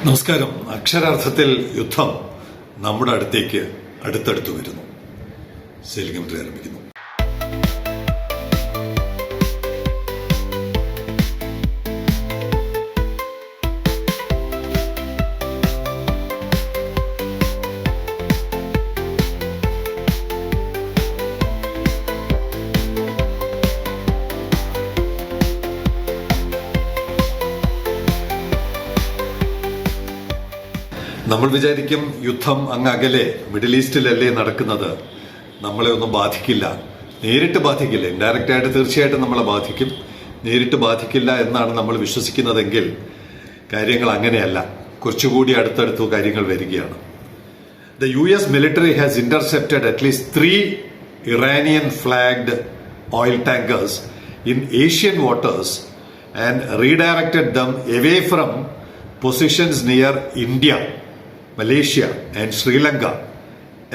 നമസ്കാരം. അക്ഷരാർത്ഥത്തിൽ യുദ്ധം നമ്മുടെ അടുത്തേക്ക് അടുത്തടുത്ത് വരുന്നു. സെലിംഗം ആരംഭിക്കുന്നു. നമ്മൾ വിചാരിക്കും യുദ്ധം അങ്ങ് അകലെ മിഡിൽ ഈസ്റ്റിലല്ലേ നടക്കുന്നത്, നമ്മളെ ഒന്നും ബാധിക്കില്ല. നേരിട്ട് ബാധിക്കില്ല, ഇൻഡയറക്റ്റ് ആയിട്ട് തീർച്ചയായിട്ടും നമ്മളെ ബാധിക്കും. നേരിട്ട് ബാധിക്കില്ല എന്നാണ് നമ്മൾ വിശ്വസിക്കുന്നതെങ്കിൽ കാര്യങ്ങൾ അങ്ങനെയല്ല. കുറച്ചുകൂടി അടുത്തടുത്ത് കാര്യങ്ങൾ വരികയാണ്. The US military has intercepted at least 3 Iranian flagged oil tankers in Asian waters and redirected them away from positions near India, Malaysia and Sri Lanka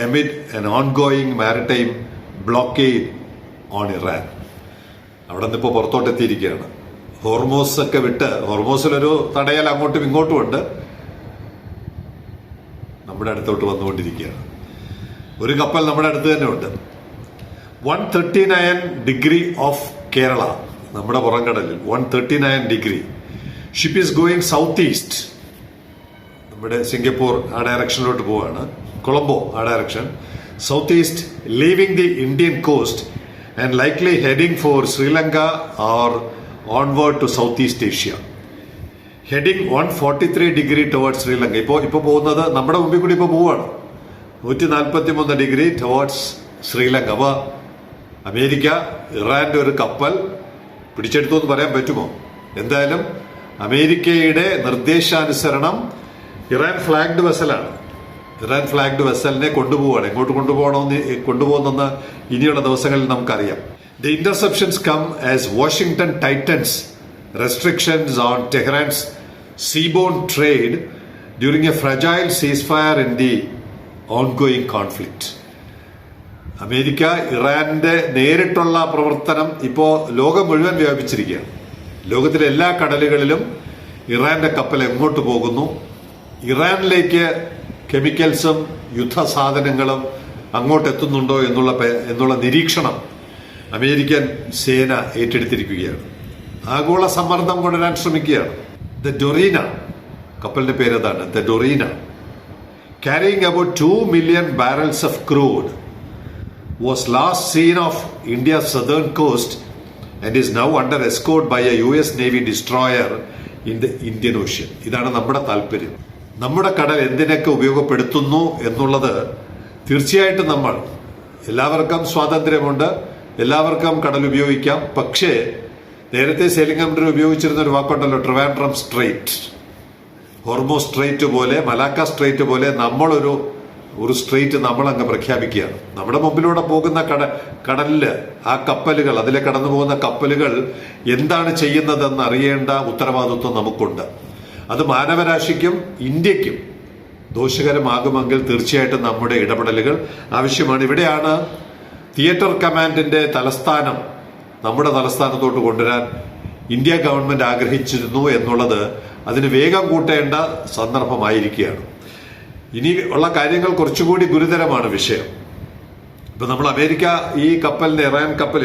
amid an ongoing maritime blockade on Iran. അവിടെ നിന്ന് ഇപ്പോൾ പുറത്തോട്ടെത്തിയിരിക്കുകയാണ്. Hormuz ഒക്കെ വിട്ട്, ഹോർമോസിലൊരു തടയൽ അങ്ങോട്ടും ഇങ്ങോട്ടും ഉണ്ട്, നമ്മുടെ അടുത്തോട്ട് വന്നുകൊണ്ടിരിക്കുകയാണ്. ഒരു കപ്പൽ നമ്മുടെ അടുത്ത് തന്നെ ഉണ്ട്. 139 ഡിഗ്രി ഓഫ് കേരള, നമ്മുടെ പുറംകടലിൽ 139 degree. Ship is going south east. നമ്മുടെ സിംഗപ്പൂർ ആ ഡയറക്ഷനിലോട്ട് പോവാണ്, കൊളംബോ ആ direction. South east, leaving the Indian coast and likely heading for Sri Lanka or onward to south east Asia. Heading 143 degree towards Sri Lanka. ഇപ്പൊ പോകുന്നത് നമ്മുടെ മുമ്പിൽ കൂടി ഇപ്പൊ പോവാണ്. 143 ഡിഗ്രി ടുവേർഡ്സ് ശ്രീലങ്ക. അപ്പൊ അമേരിക്ക ഇറാന്റെ ഒരു കപ്പൽ പിടിച്ചെടുത്തു എന്ന് പറയാൻ പറ്റുമോ? എന്തായാലും അമേരിക്കയുടെ നിർദ്ദേശാനുസരണം ഇറാൻ ഫ്ലാഗ്ഡ് വെസലാണ്. ഇറാൻ ഫ്ലാഗ്ഡ് വെസലിനെ കൊണ്ടുപോവാണ്. എങ്ങോട്ട് കൊണ്ടുപോകുന്നെന്ന് ഇനിയുള്ള ദിവസങ്ങളിൽ നമുക്കറിയാം. The interceptions come as Washington tightens restrictions on Tehran's seaborne trade during a fragile ceasefire in the ongoing conflict. America ഇറാന്റെ നേരിട്ടുള്ള പ്രവർത്തനം ഇപ്പോ ലോകം മുഴുവൻ വ്യാപിച്ചിരിക്കുകയാണ്. ലോകത്തിലെ എല്ലാ കടലുകളിലും ഇറാന്റെ കപ്പൽ എങ്ങോട്ട് പോകുന്നു, ഇറാനിലേക്ക് കെമിക്കൽസും യുദ്ധസാധനങ്ങളും അങ്ങോട്ട് എത്തുന്നുണ്ടോ എന്നുള്ള നിരീക്ഷണം അമേരിക്കൻ സേന ഏറ്റെടുത്തിരിക്കുകയാണ്. ആഗോള സമ്മർദ്ദം കൊണ്ടുവരാൻ ശ്രമിക്കുകയാണ്. ദ ഡൊറീന, കപ്പലിന്റെ പേരതാണ് the Dorena, carrying about 2 million barrels of crude, was last seen off India's southern coast and is now under escort by a US Navy destroyer in the Indian Ocean. ഇതാണ് നമ്മുടെ താല്പര്യം. നമ്മുടെ കടൽ എന്തിനൊക്കെ ഉപയോഗപ്പെടുത്തുന്നു എന്നുള്ളത് തീർച്ചയായിട്ടും എല്ലാവർക്കും സ്വാതന്ത്ര്യമുണ്ട്, എല്ലാവർക്കും കടൽ ഉപയോഗിക്കാം. പക്ഷേ നേരത്തെ സെലിംഗം ഉപയോഗിച്ചിരുന്ന ഒരു വാക്കുണ്ടല്ലോ, ട്രിവാൻഡ്രം സ്ട്രൈറ്റ്, ഹോർമോ സ്ട്രൈറ്റ് പോലെ, മലാക്ക സ്ട്രൈറ്റ് പോലെ നമ്മളൊരു സ്ട്രൈറ്റ് നമ്മളങ്ങ് പ്രഖ്യാപിക്കുകയാണ്. നമ്മുടെ മുമ്പിലൂടെ പോകുന്ന കടലില് ആ കപ്പലുകൾ, അതിലെ കടന്നു പോകുന്ന കപ്പലുകൾ എന്താണ് ചെയ്യുന്നതെന്ന് അറിയേണ്ട ഉത്തരവാദിത്വം നമുക്കുണ്ട്. അത് മാനവരാശിക്കും ഇന്ത്യക്കും ദോഷകരമാകുമെങ്കിൽ തീർച്ചയായിട്ടും നമ്മുടെ ഇടപെടലുകൾ ആവശ്യമാണ്. ഇവിടെയാണ് തിയേറ്റർ കമാൻഡിന്റെ തലസ്ഥാനം നമ്മുടെ തലസ്ഥാനത്തോട്ട് കൊണ്ടുവരാൻ ഇന്ത്യ ഗവൺമെന്റ് ആഗ്രഹിച്ചിരുന്നു എന്നുള്ളത് അതിന് വേഗം കൂട്ടേണ്ട സന്ദർഭമായിരിക്കുകയാണ്. ഇനി ഉള്ള കാര്യങ്ങൾ കുറച്ചുകൂടി ഗുരുതരമാണ് വിഷയം. ഇപ്പൊ നമ്മൾ അമേരിക്ക ഈ കപ്പലിന്റെ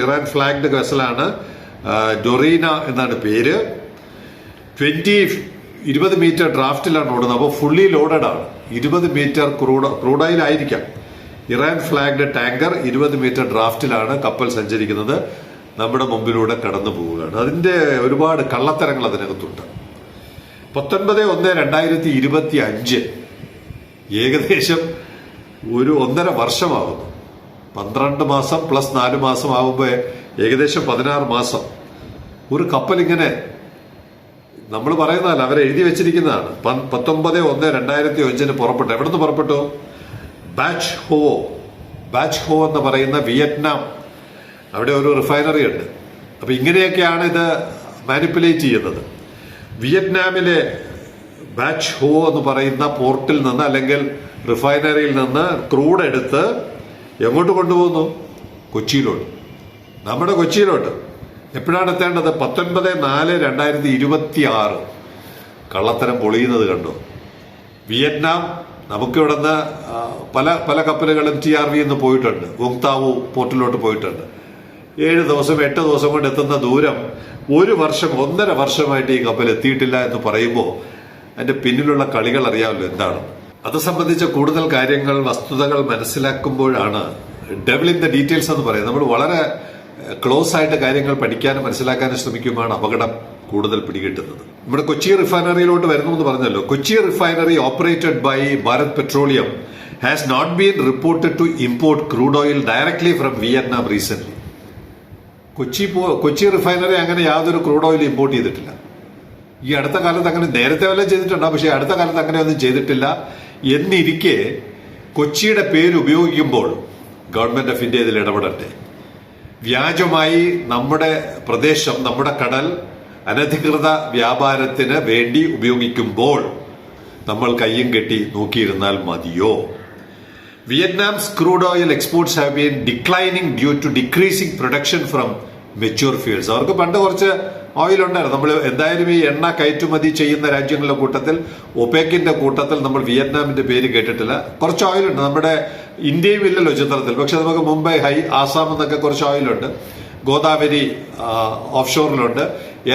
ഇറാൻ ഫ്ലാഗ്ഡ് വെസലാണ്, ഡൊറീന എന്നാണ് പേര്. 20 മീറ്റർ ഡ്രാഫ്റ്റിലാണ് ഓടുന്നത്. അപ്പോൾ ഫുള്ളി ലോഡഡ് ആണ്. 20 മീറ്റർ ക്രൂഡായിൽ ആയിരിക്കാം. ഇറാൻ ഫ്ലാഗ്ഡ് ടാങ്കർ 20 മീറ്റർ ഡ്രാഫ്റ്റിലാണ് കപ്പൽ സഞ്ചരിക്കുന്നത്. നമ്മുടെ മുമ്പിലൂടെ കടന്നു പോവുകയാണ്. അതിന്റെ ഒരുപാട് കള്ളത്തരങ്ങൾ അതിനകത്തുണ്ട്. 19/1/2025 ഏകദേശം ഒരു 1.5 വർഷമാകുന്നു. 12 മാസം പ്ലസ് 4 മാസം ആകുമ്പോൾ ഏകദേശം 16 മാസം ഒരു കപ്പൽ ഇങ്ങനെ, നമ്മൾ പറയുന്നതല്ല, അവരെ എഴുതി വെച്ചിരിക്കുന്നതാണ്. 19/1/2025 പുറപ്പെട്ടു. എവിടെ നിന്ന് പുറപ്പെട്ടു? ബാച്ച് ഹോ എന്ന് പറയുന്ന വിയറ്റ്നാം, അവിടെ ഒരു റിഫൈനറി ഉണ്ട്. അപ്പൊ ഇങ്ങനെയൊക്കെയാണ് ഇത് മാനിപ്പുലേറ്റ് ചെയ്യുന്നത്. വിയറ്റ്നാമിലെ ബാച്ച് ഹോ എന്ന് പറയുന്ന പോർട്ടിൽ നിന്ന് അല്ലെങ്കിൽ റിഫൈനറിയിൽ നിന്ന് ക്രൂഡ് എടുത്ത് എങ്ങോട്ട് കൊണ്ടുപോകുന്നു? കൊച്ചിയിലോട്ട്, നമ്മുടെ കൊച്ചിയിലോട്ട്. എപ്പോഴാണ് എത്തേണ്ടത്? 19/4/2026. കള്ളത്തരം പൊളിയുന്നത് കണ്ടോ? വിയറ്റ്നാം നമുക്ക് ഇവിടുന്ന് പല പല കപ്പലുകളും TRV എന്ന് പോയിട്ടുണ്ട്, വോങ്താവു പോർട്ടിലോട്ട് പോയിട്ടുണ്ട്. 7 ദിവസം 8 ദിവസം കൊണ്ട് എത്തുന്ന ദൂരം 1 വർഷം 1.5 വർഷമായിട്ട് ഈ കപ്പൽ എത്തിയിട്ടില്ല എന്ന് പറയുമ്പോൾ അതിന്റെ പിന്നിലുള്ള കളികൾ അറിയാമല്ലോ എന്താണ്. അത് സംബന്ധിച്ച കൂടുതൽ കാര്യങ്ങൾ, വസ്തുതകൾ മനസ്സിലാക്കുമ്പോഴാണ് ഡെവലിംഗ് ദ ഡീറ്റെയിൽസ് എന്ന് പറയുന്നത്. നമ്മൾ വളരെ ക്ലോസ് ആയിട്ട് കാര്യങ്ങൾ പഠിക്കാനും മനസ്സിലാക്കാനും ശ്രമിക്കുമ്പോഴാണ് അപകടം കൂടുതൽ പിടികിട്ടുന്നത്. നമ്മുടെ കൊച്ചി റിഫൈനറിയിലോട്ട് വരുന്നു എന്ന് പറഞ്ഞല്ലോ. Kochi refinery operated by Bharat Petroleum has not been reported to import crude oil directly from Vietnam recent. Kochi refinery അങ്ങനെ യാതൊരു ക്രൂഡ് ഓയിൽ ഇമ്പോർട്ട് ചെയ്തിട്ടില്ല. ഈ അടുത്ത കാലത്ത് അങ്ങനെ, നേരത്തെ വല്ലതും ചെയ്തിട്ടുണ്ടാവും, പക്ഷേ അടുത്ത കാലത്ത് അങ്ങനെയൊന്നും ചെയ്തിട്ടില്ല. എന്നിരിക്കെ കൊച്ചിയുടെ പേര് ഉപയോഗിക്കുമ്പോൾ ഗവൺമെന്റ് ഓഫ് ഇന്ത്യ ഇതിൽ ഇടപെടട്ടെ. വ്യാജമായി നമ്മുടെ പ്രദേശം, നമ്മുടെ കടൽ അനധികൃത വ്യാപാരത്തിന് വേണ്ടി ഉപയോഗിക്കുമ്പോൾ നമ്മൾ കയ്യും കെട്ടി നോക്കിയിരുന്നാൽ മതിയോ? Vietnam's crude oil exports have been declining due to decreasing production from mature fields. അവർക്ക് പണ്ട് കുറച്ച് ഓയിൽ ഉണ്ടായിരുന്നു. നമ്മൾ എന്തായാലും ഈ എണ്ണ കയറ്റുമതി ചെയ്യുന്ന രാജ്യങ്ങളുടെ കൂട്ടത്തിൽ, ഒപെക്കിന്റെ കൂട്ടത്തിൽ നമ്മൾ വിയറ്റ്നാമിന്റെ പേര് കേട്ടിട്ടില്ല. കുറച്ച് ഓയിലുണ്ട്, നമ്മുടെ ഇന്ത്യയും ഇല്ലല്ലോ ചിത്രത്തിൽ, പക്ഷെ നമുക്ക് മുംബൈ, ആസാം എന്നൊക്കെ കുറച്ച് ഓയിലുണ്ട്, ഗോദാവരി ഓഫ് ഷോറിലുണ്ട്.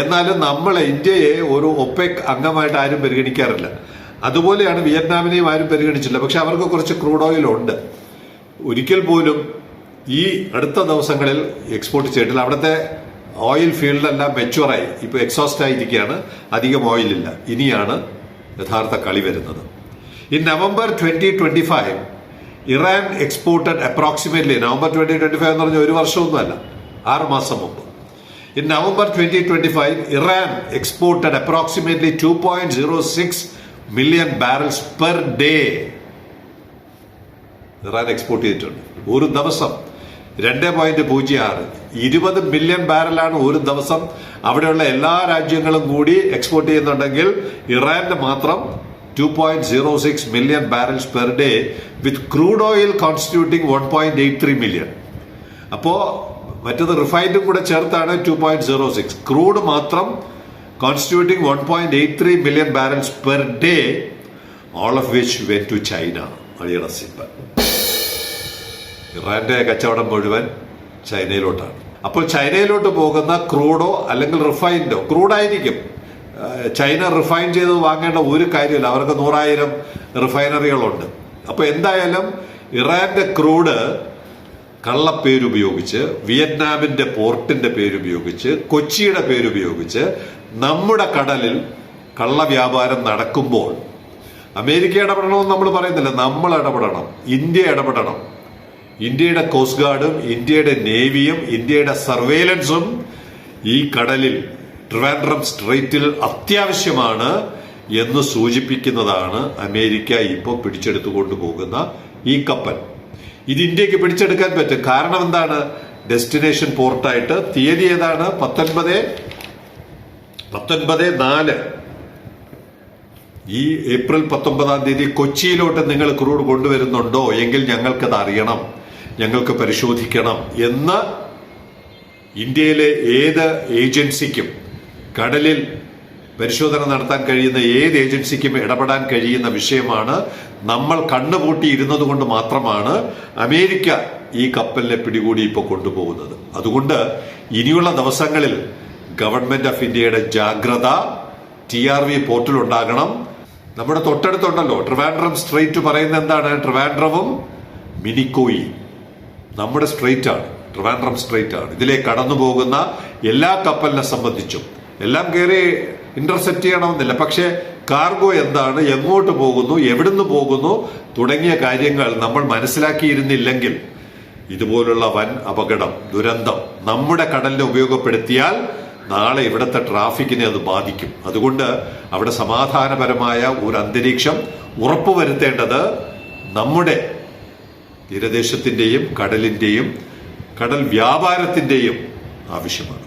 എന്നാലും നമ്മളെ ഇന്ത്യയെ ഒരു ഒപെക് അംഗമായിട്ട് ആരും പരിഗണിക്കാറില്ല. അതുപോലെയാണ് വിയറ്റ്നാമിനെയും ആരും പരിഗണിച്ചില്ല. പക്ഷെ അവർക്ക് കുറച്ച് ക്രൂഡ് ഓയിൽ ഉണ്ട്. ഒരിക്കൽ പോലും ഈ അടുത്ത ദിവസങ്ങളിൽ എക്സ്പോർട്ട് ചെയ്തിട്ടില്ല. അവിടുത്തെ ഓയിൽ ഫീൽഡെല്ലാം മെച്ചുവറായി, ഇപ്പൊ എക്സോസ്റ്റ് ആയിരിക്കുകയാണ്, അധികം ഓയിലില്ല. ഇനിയാണ് യഥാർത്ഥ കളി വരുന്നത്. In November 2025 Iran exported approximately, November 2025 എന്ന് പറഞ്ഞാൽ 1 വർഷമൊന്നുമല്ല, 6 മാസം മുമ്പ്. In November 2025, Iran exported approximately 2.06 million barrels per day. Iran export ചെയ്തിട്ടുണ്ട് ഒരു ദിവസം 2.06, 20 മില്യൺ ബാരലാണ് ഒരു ദിവസം. അവിടെയുള്ള എല്ലാ രാജ്യങ്ങളും കൂടി എക്സ്പോർട്ട് ചെയ്യുന്നുണ്ടെങ്കിൽ ഇറാന്റെ മാത്രം 2.06 million barrels per day with crude oil constituting 1.83 million. അപ്പോ മറ്റത് റിഫൈൻഡും കൂടെ ചേർത്താണ് 2.06. ക്രൂഡ് മാത്രം constituting 1.83 million barrels per day, all of which went to China. അടിയട സിമ്പൽ. ഇറാന്റെ കച്ചവടം മുഴുവൻ ചൈനയിലോട്ടാണ്. അപ്പോൾ ചൈനയിലോട്ട് പോകുന്ന ക്രൂഡോ അല്ലെങ്കിൽ റിഫൈൻഡോ, ക്രൂഡായിരിക്കും, ചൈന റിഫൈൻ ചെയ്ത് വാങ്ങേണ്ട ഒരു കാര്യമില്ല. അവർക്ക് 100,000 റിഫൈനറികളുണ്ട്. അപ്പൊ എന്തായാലും ഇറാന്റെ ക്രൂഡ് കള്ളപ്പേരുപയോഗിച്ച്, വിയറ്റ്നാമിന്റെ പോർട്ടിന്റെ പേരുപയോഗിച്ച്, കൊച്ചിയുടെ പേരുപയോഗിച്ച് നമ്മുടെ കടലിൽ കള്ളവ്യാപാരം നടക്കുമ്പോൾ അമേരിക്ക ഇടപെടണമെന്ന് നമ്മൾ പറയുന്നില്ല, നമ്മൾ ഇടപെടണം, ഇന്ത്യ ഇടപെടണം. ഇന്ത്യയുടെ കോസ്റ്റ് ഗാർഡും ഇന്ത്യയുടെ നേവിയും ഇന്ത്യയുടെ സർവേലൻസും ഈ കടലിൽ, ട്രിവാൻഡ്രം സ്ട്രെയിറ്റിൽ അത്യാവശ്യമാണ് എന്ന് സൂചിപ്പിക്കുന്നതാണ് അമേരിക്ക ഇപ്പോൾ പിടിച്ചെടുത്തുകൊണ്ട് പോകുന്ന ഈ കപ്പൽ. ഇത് ഇന്ത്യക്ക് പിടിച്ചെടുക്കാൻ പറ്റും. കാരണം എന്താണ്? ഡെസ്റ്റിനേഷൻ പോർട്ടായിട്ട് തീയതി ഏതാണ്? 19/4. ഈ ഏപ്രിൽ 19-ാം തീയതി കൊച്ചിയിലോട്ട് നിങ്ങൾ ക്രൂഡ് കൊണ്ടുവരുന്നുണ്ടോ എങ്കിൽ ഞങ്ങൾക്കത് അറിയണം, ഞങ്ങൾക്ക് പരിശോധിക്കണം എന്ന് ഇന്ത്യയിലെ ഏത് ഏജൻസിക്കും, കടലിൽ പരിശോധന നടത്താൻ കഴിയുന്ന ഏത് ഏജൻസിക്കും ഇടപെടാൻ കഴിയുന്ന വിഷയമാണ്. നമ്മൾ കണ്ണുപൂട്ടി ഇരുന്നത് കൊണ്ട് മാത്രമാണ് അമേരിക്ക ഈ കപ്പലിനെ പിടികൂടി ഇപ്പോൾ കൊണ്ടുപോകുന്നത്. അതുകൊണ്ട് ഇനിയുള്ള ദിവസങ്ങളിൽ ഗവൺമെന്റ് ഓഫ് ഇന്ത്യയുടെ ജാഗ്രത TRV പോർട്ടിലുണ്ടാകണം. നമ്മുടെ തൊട്ടടുത്തുണ്ടല്ലോ ട്രിവാൻഡ്രം സ്ട്രെയിറ്റ് പറയുന്നത് എന്താണ്? ട്രിവാൻഡ്രവും മിനിക്കോയി നമ്മുടെ സ്ട്രെയിറ്റ് ആണ്, ട്രിവാൻഡ്രം സ്ട്രെയിറ്റ് ആണ്. ഇതിലെ കടന്നു പോകുന്ന എല്ലാ കപ്പലിനെ സംബന്ധിച്ചും എല്ലാം കയറി ഇന്റർസെപ്റ്റ് ചെയ്യണമെന്നില്ല, പക്ഷേ കാർഗോ എന്താണ്, എങ്ങോട്ട് പോകുന്നു, എവിടുന്ന് പോകുന്നു തുടങ്ങിയ കാര്യങ്ങൾ നമ്മൾ മനസ്സിലാക്കിയിരുന്നില്ലെങ്കിൽ ഇതുപോലുള്ള വൻ അപകടം, ദുരന്തം നമ്മുടെ കടലിനെ ഉപയോഗപ്പെടുത്തിയാൽ നാളെ ഇവിടുത്തെ ട്രാഫിക്കിനെ അത് ബാധിക്കും. അതുകൊണ്ട് അവിടെ സമാധാനപരമായ ഒരു അന്തരീക്ഷം ഉറപ്പുവരുത്തേണ്ടത് നമ്മുടെ തീരദേശത്തിന്റെയും കടലിന്റെയും കടൽ വ്യാപാരത്തിന്റെയും ആവശ്യമാണ്.